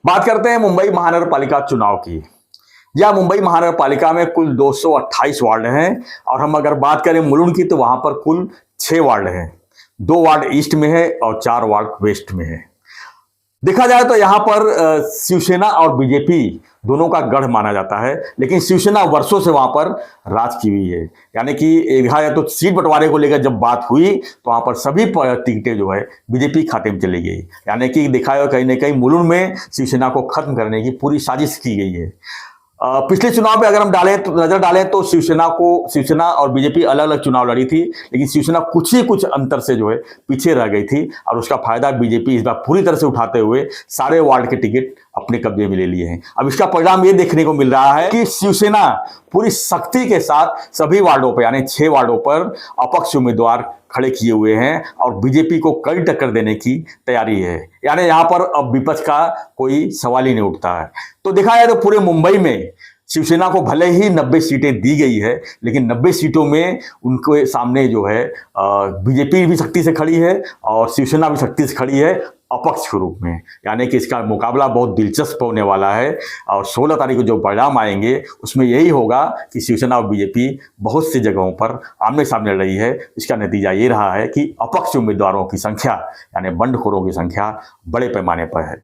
बात करते हैं मुंबई महानगर पालिका चुनाव की। यह मुंबई महानगर पालिका में कुल 228 वार्ड हैं और हम अगर बात करें मुलुंड की तो वहां पर कुल 6 वार्ड हैं। 2 वार्ड ईस्ट में है और 4 वार्ड वेस्ट में है। देखा जाए तो यहाँ पर शिवसेना और बीजेपी दोनों का गढ़ माना जाता है, लेकिन शिवसेना वर्षों से वहां पर राज की हुई है। यानी कि या तो सीट बंटवारे को लेकर जब बात हुई तो वहां पर सभी टिकटें जो है बीजेपी खाते में चली गई। यानी कि देखा है कहीं ना कहीं मुलुंड में शिवसेना को खत्म करने की पूरी साजिश की गई है। पिछले चुनाव में अगर हम नजर डालें तो शिवसेना और बीजेपी अलग अलग चुनाव लड़ी थी, लेकिन शिवसेना कुछ अंतर से जो है पीछे रह गई थी और उसका फायदा बीजेपी इस बार पूरी तरह से उठाते हुए सारे वार्ड के टिकट अपने कब्जे में ले लिए हैं। अब इसका परिणाम ये देखने को मिल रहा है कि शिवसेना पूरी सख्ती के साथ सभी वार्डों पर यानी 6 वार्डों पर अपक्ष उम्मीदवार खड़े किए हुए हैं और बीजेपी को कड़ी टक्कर देने की तैयारी है। यानी यहां पर अब विपक्ष का कोई सवाल ही नहीं उठता है। तो देखा जाए तो पूरे मुंबई में शिवसेना को भले ही 90 सीटें दी गई है, लेकिन 90 सीटों में उनके सामने जो है बीजेपी भी सख्ती से खड़ी है और शिवसेना भी सख्ती से खड़ी है अपक्ष के रूप में। यानी कि इसका मुकाबला बहुत दिलचस्प होने वाला है और 16 तारीख को जो परिणाम आएंगे उसमें यही होगा कि शिवसेना और बीजेपी बहुत सी जगहों पर आमने सामने रही है। इसका नतीजा ये रहा है कि अपक्ष उम्मीदवारों की संख्या यानी बंडखोरों की संख्या बड़े पैमाने पर है।